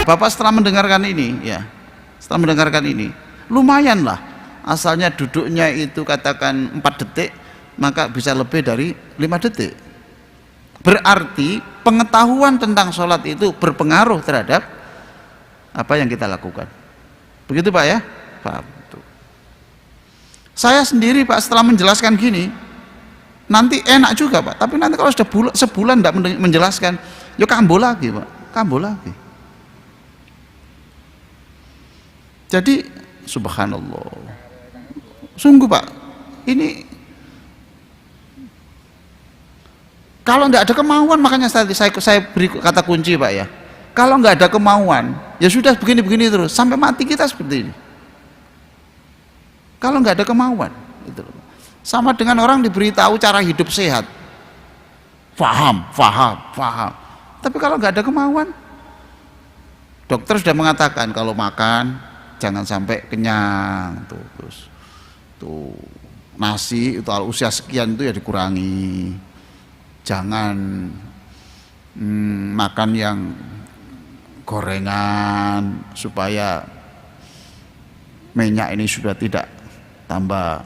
Bapak setelah mendengarkan ini, ya, setelah mendengarkan ini, lumayan lah. Asalnya duduknya itu katakan 4 detik, maka bisa lebih dari 5 detik. Berarti pengetahuan tentang sholat itu berpengaruh terhadap apa yang kita lakukan. Begitu Pak ya? Pak. Saya sendiri Pak setelah menjelaskan gini, nanti enak juga Pak. Tapi nanti kalau sudah sebulan tidak menjelaskan, ya kambuh lagi Pak, kambuh lagi. Jadi subhanallah, sungguh Pak, ini kalau nggak ada kemauan, makanya saya beri kata kunci Pak ya. Kalau nggak ada kemauan, ya sudah begini-begini terus sampai mati kita seperti ini. Kalau nggak ada kemauan, itu sama dengan orang diberitahu cara hidup sehat, faham. Tapi kalau nggak ada kemauan, dokter sudah mengatakan kalau makan jangan sampai kenyang, tuh nasi itu kalau usia sekian itu ya dikurangi, jangan makan yang gorengan supaya minyak ini sudah tidak tambah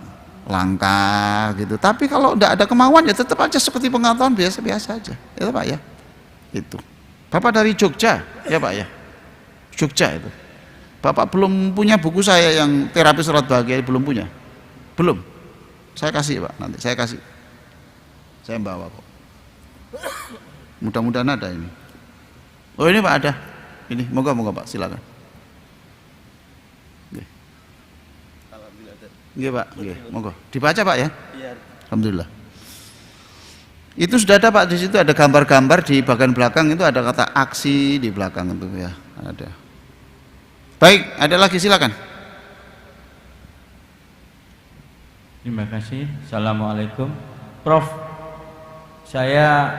langka gitu. Tapi kalau tidak ada kemauan ya tetap aja seperti pengetahuan biasa-biasa aja, ya Pak ya. Itu Bapak dari Jogja ya Pak ya, Jogja itu. Bapak belum punya buku saya yang terapi sholat bahagia, belum punya? Belum? Saya kasih Pak, nanti saya kasih, saya bawa kok, mudah-mudahan ada ini. Oh ini Pak ada, ini moga Pak, silakan. Iya Pak, iya, moga dibaca Pak ya. Alhamdulillah. Itu sudah ada Pak, di situ ada gambar-gambar di bagian belakang itu ada kata aksi di belakang itu ya, ada. Baik, ada lagi silakan. Terima kasih. Assalamualaikum, Prof. Saya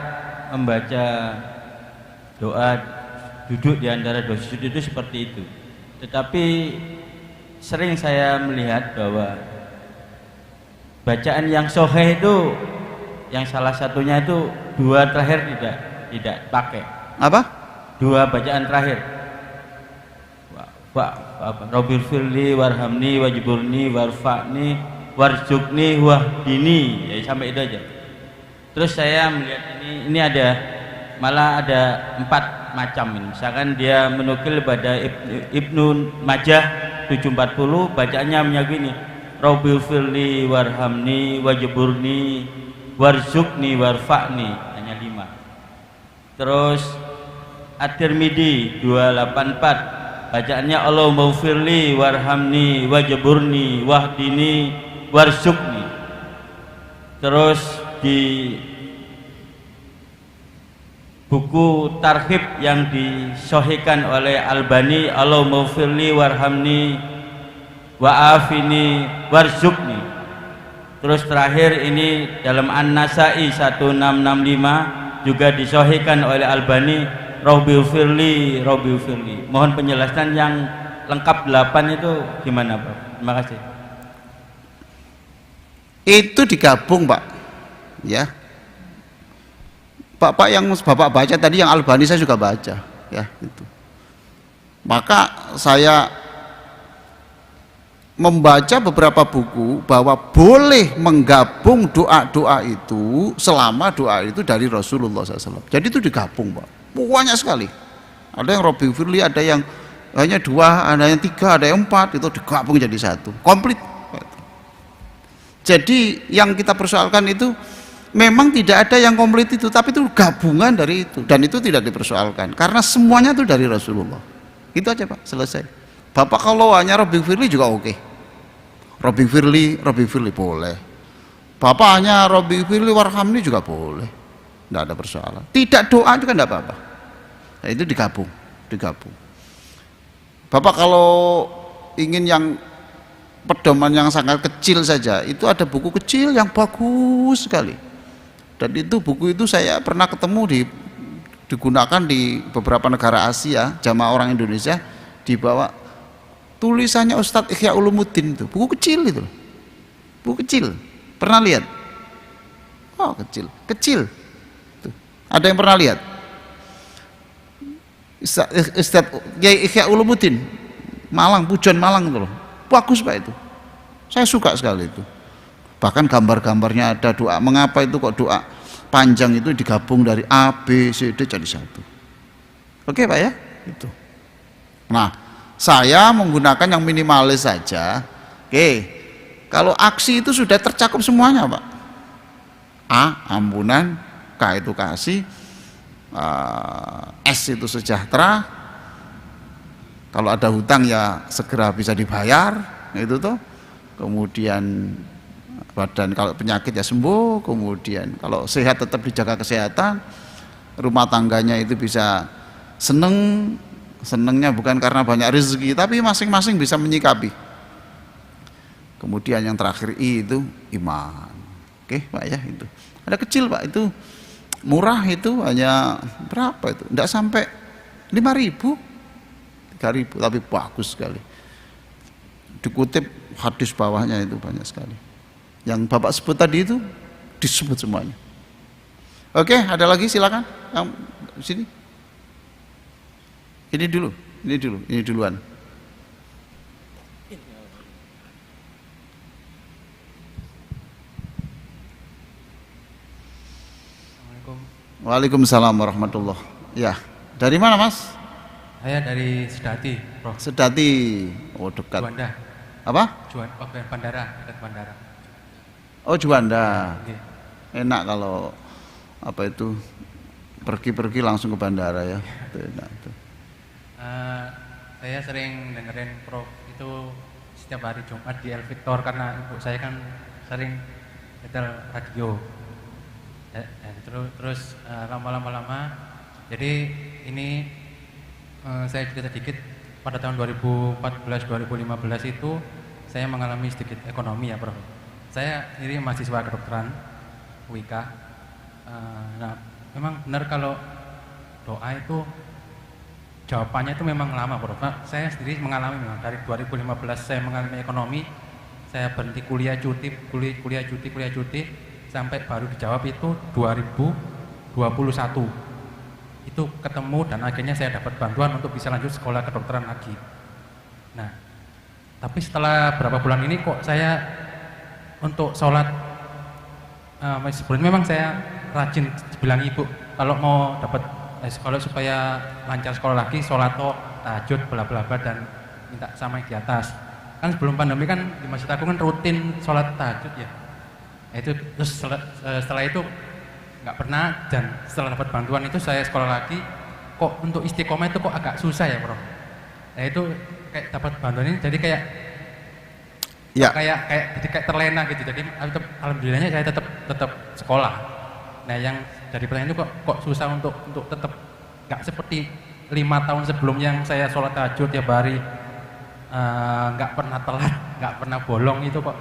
membaca doa duduk di antara dua sujud itu seperti itu. Tetapi sering saya melihat bahwa bacaan yang sahih itu, yang salah satunya itu dua terakhir tidak pakai. Apa? Dua bacaan terakhir. Rabbil firli warhamni wajburni warfa'ni warzuqni wahdini, ya sampai itu aja. Terus saya melihat ini malah ada 4 macam ini. Misalkan dia menukil pada Ibnu Majah 740, bacaannya begini, Rabbil firli warhamni wajburni warzuqni warfa'ni, hanya 5. Terus At-Tirmidzi 284, bacaannya Allahumma ghfirli warhamni wajburni wahdini warzuqni. Terus di buku Tarhib yang disahihkan oleh Albani, Allahumma ghfirli warhamni wa'afini warzuqni. Terus terakhir ini dalam An-Nasa'i 1665 juga disahihkan oleh Albani, Rabbil firli. Mohon penjelasan yang lengkap 8 itu gimana Pak? Terima kasih. Itu digabung Pak ya. Bapak yang Bapak baca tadi yang Albani saya juga baca ya itu. Maka saya membaca beberapa buku bahwa boleh menggabung doa-doa itu selama doa itu dari Rasulullah SAW. Jadi itu digabung Pak, banyak sekali. Ada yang Rabbil firli, ada yang hanya 2, ada yang 3, ada yang 4, itu digabung jadi 1, komplit. Jadi yang kita persoalkan itu memang tidak ada yang komplit itu, tapi itu gabungan dari itu, dan itu tidak dipersoalkan karena semuanya itu dari Rasulullah. Itu aja Pak, selesai. Bapak kalau hanya Rabbil firli juga oke. Rabbil firli boleh. Bapak hanya Rabbil firli warhamni juga boleh. Tidak ada persoalan. Tidak doa juga tidak apa-apa. Nah, itu digabung. Bapak kalau ingin yang pedoman yang sangat kecil saja, itu ada buku kecil yang bagus sekali. Dan itu buku itu saya pernah ketemu digunakan di beberapa negara Asia, jamaah orang Indonesia, dibawa tulisannya Ustadz Ihya Ulumuddin, itu buku kecil itu, buku kecil, pernah lihat? Oh kecil tuh. Ada yang pernah lihat? Ustadz Kiai Ihya Ulumuddin Malang, Pujon Malang itu loh, bagus Pak itu, saya suka sekali itu. Bahkan gambar-gambarnya ada doa. Mengapa itu kok doa panjang itu digabung dari A, B, C, D jadi satu? Oke Pak ya, itu. Nah, saya menggunakan yang minimalis saja. Oke, kalau aksi itu sudah tercakup semuanya Pak. A, ampunan, K itu kasih, S itu sejahtera. Kalau ada hutang ya segera bisa dibayar, itu tuh. Kemudian badan kalau penyakit ya sembuh, kemudian kalau sehat tetap dijaga kesehatan, rumah tangganya itu bisa senengnya bukan karena banyak rezeki, tapi masing-masing bisa menyikapi. Kemudian yang terakhir I itu iman. Oke Pak ya, itu ada kecil Pak, itu murah, itu hanya berapa itu, enggak sampai 5.000, 3.000, tapi bagus sekali. Dikutip hadis bawahnya itu banyak sekali. Yang Bapak sebut tadi itu disebut semuanya. Oke, ada lagi silakan yang sini. Ini duluan. Assalamualaikum. Waalaikumsalam warahmatullahi. Ya, dari mana Mas? Saya dari Sedati, Prof. Sedati. Oh, dekat. Juanda. Apa? Bandara, dekat bandara. Oh, Juanda. Oke. Enak kalau apa itu pergi-pergi langsung ke bandara ya. Itu enak tuh. Saya sering dengerin Prof itu setiap hari Jumat di El Victor karena ibu saya kan sering nyetel radio. Terus lama-lama jadi ini saya cerita sedikit. Pada tahun 2014-2015 itu saya mengalami sedikit ekonomi ya Prof. Saya sendiri mahasiswa kedokteran UIK. Nah, memang benar kalau doa itu jawabannya itu memang lama Prof. Nah, saya sendiri mengalami memang dari 2015 saya mengalami ekonomi, saya berhenti kuliah cuti sampai baru dijawab itu 2021. Itu ketemu dan akhirnya saya dapat bantuan untuk bisa lanjut sekolah kedokteran lagi. Nah, tapi setelah berapa bulan ini kok saya untuk sholat sebenarnya memang saya rajin bilang ibu kalau mau dapat sekolah supaya lancar sekolah lagi, sholat tahajud bla bla bla dan minta sama yang di atas. Kan sebelum pandemi kan di masjid aku kan rutin sholat tahajud ya. Itu terus setelah itu nggak pernah, dan setelah dapat bantuan itu saya sekolah lagi, kok untuk istiqomah itu kok agak susah ya Bro. Nah itu kayak dapat bantuan ini jadi kayak Ya. kayak terlena gitu. Jadi alhamdulillahnya saya tetap sekolah. Nah yang dari pertanyaan itu kok susah untuk tetap nggak seperti 5 tahun sebelum yang saya sholat tahajud tiap hari, nggak pernah telat, nggak pernah bolong, itu kok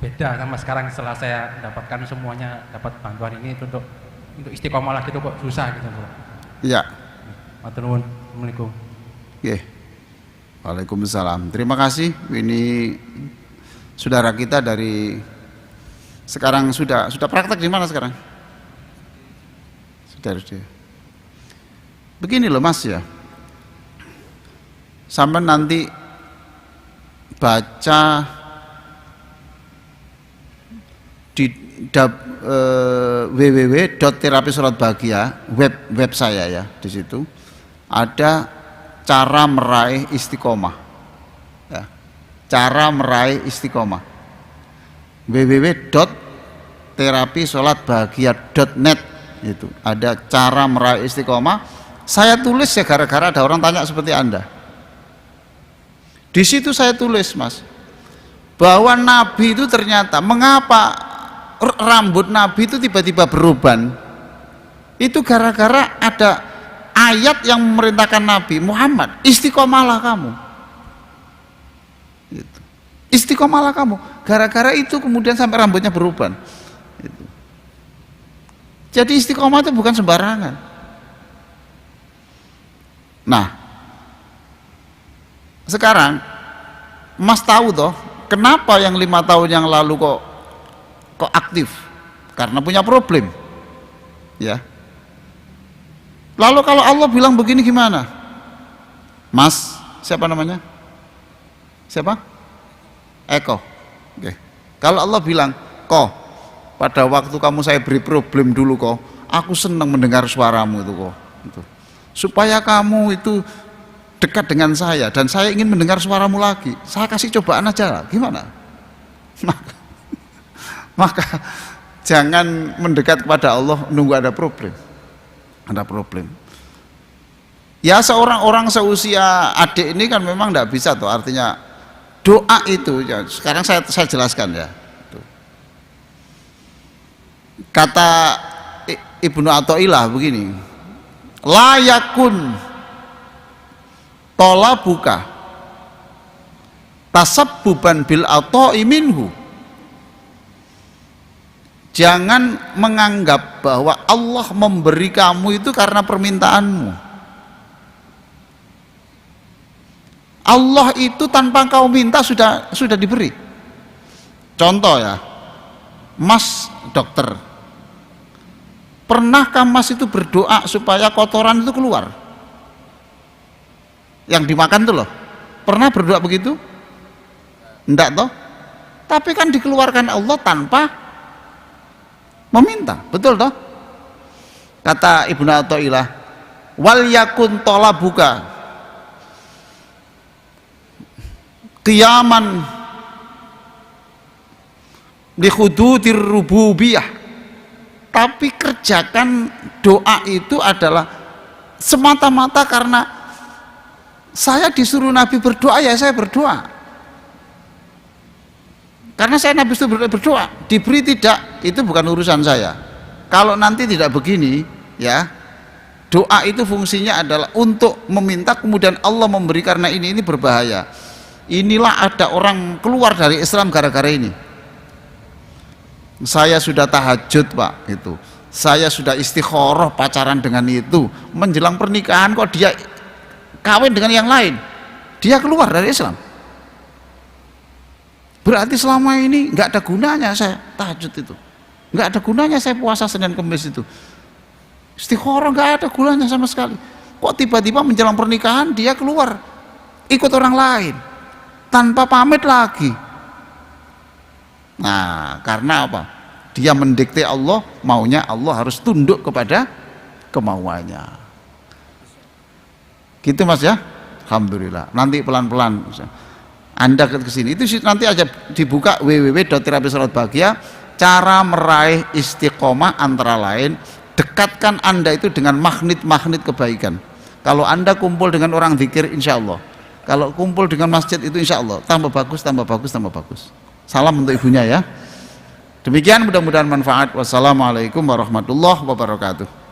beda sama sekarang setelah saya mendapatkan semuanya, dapat bantuan ini untuk istiqomah lagi itu kok susah gitu Bro. Iya. Matur nuwun. Assalamualaikum. Oke. Waalaikumsalam. Terima kasih. Ini saudara kita dari sekarang sudah praktek di mana sekarang? Sudah. Begini loh Mas ya. Sampai nanti baca di www.terapisolatbahagia web saya ya, di situ ada cara meraih istiqomah ya, cara meraih istiqomah, www.terapisolatbahagia.net, itu ada cara meraih istiqomah. Saya tulis ya gara-gara ada orang tanya seperti Anda. Di situ saya tulis Mas, bahwa Nabi itu ternyata, mengapa rambut Nabi itu tiba-tiba beruban, itu gara-gara ada ayat yang memerintahkan Nabi Muhammad, istiqomalah kamu. Gitu. Istiqomalah kamu. Gara-gara itu kemudian sampai rambutnya beruban. Gitu. Jadi istiqomah itu bukan sembarangan. Nah, sekarang Mas tahu toh, kenapa yang 5 tahun yang lalu kok aktif? Karena punya problem, ya. Lalu kalau Allah bilang begini gimana? Mas, siapa namanya? Siapa? Eko. Oke. Kalau Allah bilang, kok pada waktu kamu saya beri problem dulu kok, aku senang mendengar suaramu itu kok. Itu. Supaya kamu itu dekat dengan saya dan saya ingin mendengar suaramu lagi. Saya kasih cobaan aja, gimana? Maka jangan mendekat kepada Allah nunggu ada problem. Ada problem. Ya seorang orang seusia adik ini kan memang tidak bisa tuh, artinya doa itu ya, sekarang saya jelaskan ya. Kata Ibnu Athaillah begini, la yakun tolabuka tasabbuban bil ata'i minhu. Jangan menganggap bahwa Allah memberi kamu itu karena permintaanmu. Allah itu tanpa kau minta sudah diberi. Contoh ya, Mas dokter, pernahkah Mas itu berdoa supaya kotoran itu keluar? Yang dimakan tuh loh, pernah berdoa begitu? Enggak toh? Tapi kan dikeluarkan Allah tanpa meminta, betul toh? Kata Ibnu Athaillah, wal yakun tolabuka qiyaman li hududir rububiyah. Tapi kerjakan doa itu adalah semata-mata karena saya disuruh Nabi berdoa, ya saya berdoa. Karena saya Nabi itu berdoa, diberi tidak, itu bukan urusan saya. Kalau nanti tidak begini, ya, doa itu fungsinya adalah untuk meminta, kemudian Allah memberi, karena ini berbahaya. Inilah ada orang keluar dari Islam gara-gara ini. Saya sudah tahajud Pak, itu. Saya sudah istikharah pacaran dengan itu, menjelang pernikahan kok dia kawin dengan yang lain, dia keluar dari Islam. Berarti selama ini nggak ada gunanya saya tahajud itu, nggak ada gunanya saya puasa Senin Kemis itu, istikharah nggak ada gunanya sama sekali. Kok tiba-tiba menjelang pernikahan dia keluar ikut orang lain tanpa pamit lagi. Nah, karena apa? Dia mendikte Allah, maunya Allah harus tunduk kepada kemauannya. Gitu Mas ya. Alhamdulillah. Nanti pelan-pelan Anda ke sini itu nanti aja dibuka www.terapisalatbahagia. Cara meraih istiqomah antara lain, dekatkan Anda itu dengan magnet-magnet kebaikan. Kalau Anda kumpul dengan orang zikir, insya Allah. Kalau kumpul dengan masjid itu insya Allah tambah bagus, tambah bagus, tambah bagus. Salam untuk ibunya ya. Demikian, mudah-mudahan manfaat. Wassalamualaikum warahmatullahi wabarakatuh.